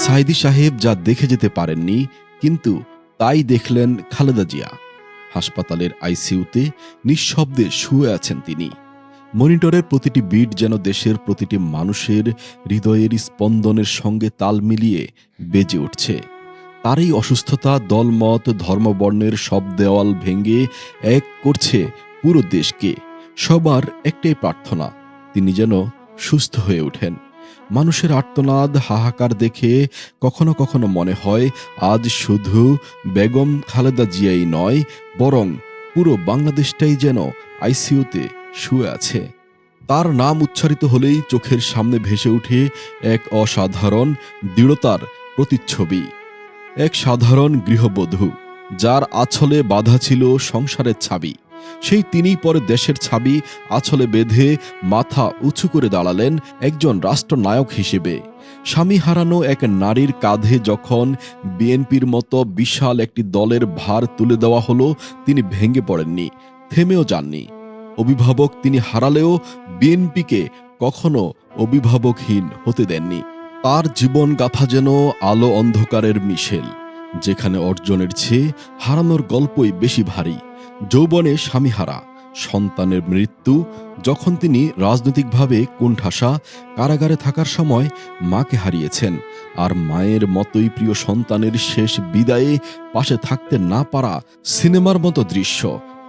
সাঈদী সাহেব যা দেখে যেতে পারেননি, কিন্তু তাই দেখলেন খালেদা জিয়া। হাসপাতালের আইসিইউতে নিঃশব্দে শুয়ে আছেন তিনি। মনিটরের প্রতিটি বিট যেন দেশের প্রতিটি মানুষের হৃদয়ের স্পন্দনের সঙ্গে তাল মিলিয়ে বেজে উঠছে। তার এই অসুস্থতা দলমত ধর্মবর্ণের সব দেওয়াল ভেঙে এক করছে পুরো দেশকে। সবার একটাই প্রার্থনা, তিনি যেন সুস্থ হয়ে ওঠেন। মানুষের আর্তনাদ হাহাকার দেখে কখনো কখনো মনে হয় আজ শুধু বেগম খালেদা জিয়াই নয়, বরং পুরো বাংলাদেশটাই যেন আইসিইউতে শুয়ে আছে। তার নাম উচ্চারিত হলেই চোখের সামনে ভেসে ওঠে এক অসাধারণ দৃঢ়তার প্রতিচ্ছবি। এক সাধারণ গৃহবধূ, যার আঁচলে বাঁধা ছিল সংসারের ছাবি, সেই তিনিই পরে দেশের ছাবি আঁচলে বেঁধে মাথা উঁচু করে দাঁড়ালেন একজন রাষ্ট্রনায়ক হিসেবে। স্বামী হারানো এক নারীর কাঁধে যখন বিএনপির মতো বিশাল একটি দলের ভার তুলে দেওয়া হলো, তিনি ভেঙে পড়েননি, থেমেও যাননি। অভিভাবক তিনি হারালেও বিএনপিকে কখনো অভিভাবকহীন হতে দেননি। তার জীবন গাথা যেন আলো অন্ধকারের মিশেল, যেখানে অর্জনের চেয়ে হারানোর গল্পই বেশি ভারী। যৌবনে স্বামীহারা, সন্তানের মৃত্যু, যখন তিনি রাজনৈতিকভাবে কোণঠাসা, কারাগারে থাকার সময় মাকে হারিয়েছেন, আর মায়ের মতোই প্রিয় সন্তানের শেষ বিদায়ে পাশে থাকতে না পারা সিনেমার মতো দৃশ্য,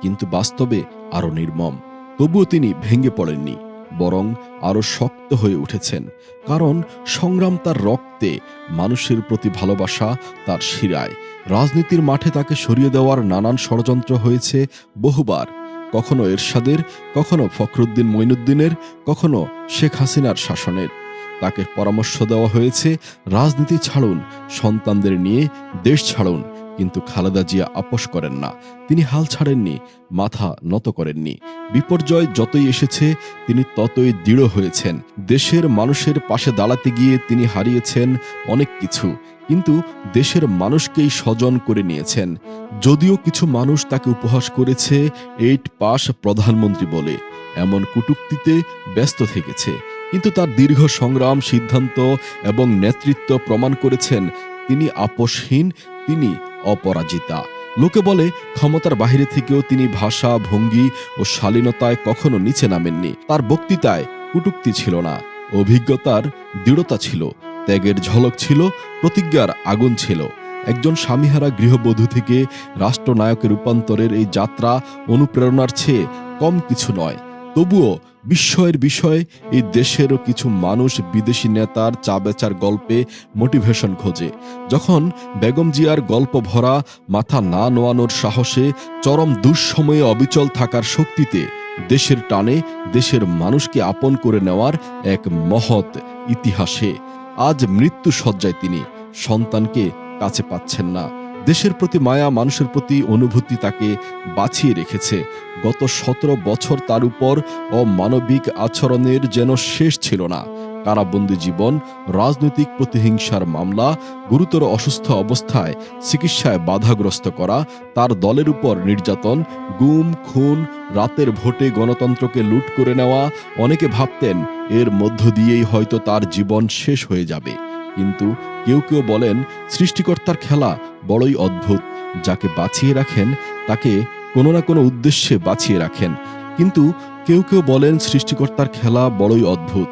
কিন্তু বাস্তবে আরও নির্মম। তবুও তিনি ভেঙে পড়েননি, বরং আরও শক্ত হয়ে উঠেছেন। কারণ সংগ্রাম তার রক্তে, মানুষের প্রতি ভালোবাসা তার শিরায়। রাজনীতির মাঠে তাকে সরিয়ে দেওয়ার নানান ষড়যন্ত্র হয়েছে বহুবার, কখনো এরশাদের, কখনো ফখরুদ্দিন মঈনুদ্দিনের, কখনো শেখ হাসিনার শাসনের। তাকে পরামর্শ দেওয়া হয়েছে রাজনীতি ছাড়ুন, সন্তানদের নিয়ে দেশ ছাড়ুন, কিন্তু খালেদা জিয়া আপোস করেন না। তিনি হাল ছাড়েননি, মাথা নত করেননি। বিপর্যয় যতই এসেছে তিনি ততই দৃঢ় হয়েছেন। দেশের মানুষের পাশে দাঁড়াতে গিয়ে তিনি হারিয়েছেন অনেক কিছু, কিন্তু দেশের মানুষকেই স্বজন করে নিয়েছেন। যদিও কিছু মানুষ তাকে উপহাস করেছে 8 পাস প্রধানমন্ত্রী বলে, এমন কটূক্তিতে ব্যস্ত থেকেছে, কিন্তু তার দীর্ঘ সংগ্রাম, সিদ্ধান্ত এবং নেতৃত্ব প্রমাণ করেছেন তিনি আপোসহীন, তিনি অপরাজিতা। লোকে বলে ক্ষমতার বাইরে থেকেও তিনি ভাষা, ভঙ্গি ও শালীনতায় কখনো নিচে নামেননি। তার বক্তৃতায় কটূক্তি ছিল না, অভিজ্ঞতার দৃঢ়তা ছিল, ত্যাগের ঝলক ছিল, প্রতিজ্ঞার আগুন ছিল। একজন স্বামীহারা গৃহবধূ থেকে রাষ্ট্রনায়কের রূপান্তরের এই যাত্রা অনুপ্রেরণার চেয়ে কম কিছু নয়। তবুও বিস্ময়ের বিষয়, এই দেশেরও কিছু মানুষ বিদেশি নেতার চা বেচার গল্পে মোটিভেশন খোঁজে। যখন বেগম জিয়ার গল্প ভরা মাথা না নোয়ানোর সাহসে, চরম দুঃসময়ে অবিচল থাকার শক্তিতে, দেশের টানে দেশের মানুষকে আপন করে নেওয়ার এক মহৎ ইতিহাসে আজ মৃত্যু শয্যায় তিনি, সন্তানকে কাছে পাচ্ছেন না। দেশের প্রতি মায়া, মানুষের প্রতি অনুভূতি তাকে বাঁচিয়ে রেখেছে। গত 17 বছর তার উপর অমানবিক আচরণের যেন শেষ ছিল না। কারাবন্দী জীবন, রাজনৈতিক প্রতিহিংসার মামলা, গুরুতর অসুস্থ অবস্থায় চিকিৎসায় বাধাগ্রস্ত করা, তার দলের উপর নির্যাতন, গুম, খুন, রাতের ভোটে গণতন্ত্রকে লুট করে নেওয়া। অনেকে ভাবতেন এর মধ্য দিয়েই হয়তো তার জীবন শেষ হয়ে যাবে, কিন্তু কেউ কেউ বলেন সৃষ্টিকর্তার খেলা বড়ই অদ্ভুত। যাকে বাঁচিয়ে রাখেন তাকে কোনো না কোনো উদ্দেশ্যে বাঁচিয়ে রাখেন, কিন্তু কেউ কেউ বলেন সৃষ্টিকর্তার খেলা বড়ই অদ্ভুত,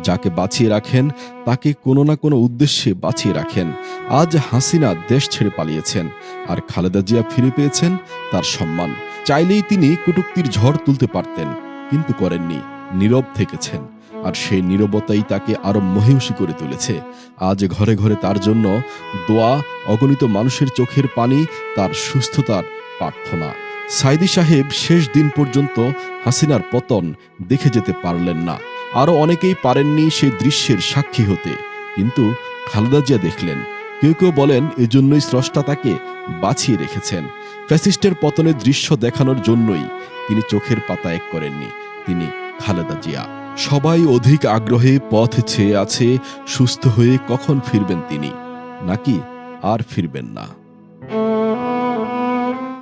যাকে বাঁচিয়ে রাখেন তাকে কোনো না কোনো উদ্দেশ্যে বাঁচিয়ে রাখেন। আজ হাসিনা দেশ ছেড়ে পালিয়েছেন, আর খালেদা জিয়া ফিরে পেয়েছেন তার সম্মান। চাইলেই তিনি কটূক্তির ঝড় তুলতে পারতেন, কিন্তু করেননি, নীরব থেকেছেন। আর সেই নীরবতাই তাকে আরো মহিষী করে তুলেছে। আজ ঘরে ঘরে তার জন্য দোয়া, অগণিত মানুষের চোখের পানি, তার সুস্থতার প্রার্থনা। সাঈদী সাহেব শেষ দিন পর্যন্ত হাসিনার পতন দেখে যেতে পারলেন না। আরো অনেকেই পারেননি সেই দৃশ্যের সাক্ষী হতে, কিন্তু খালেদা জিয়া দেখলেন। কেউ কেউ বলেন এজন্যই স্রষ্টা তাকে বাঁচিয়ে রেখেছেন। ফ্যাসিস্টের পতনের দৃশ্য দেখানোর জন্যই তিনি চোখের পাতা এক করেননি, তিনি খালেদা জিয়া। সবাই অধিক আগ্রহে পথ চেয়ে আছে সুস্থ হয়ে কখন ফিরবেন তিনি, নাকি আর ফিরবেন না।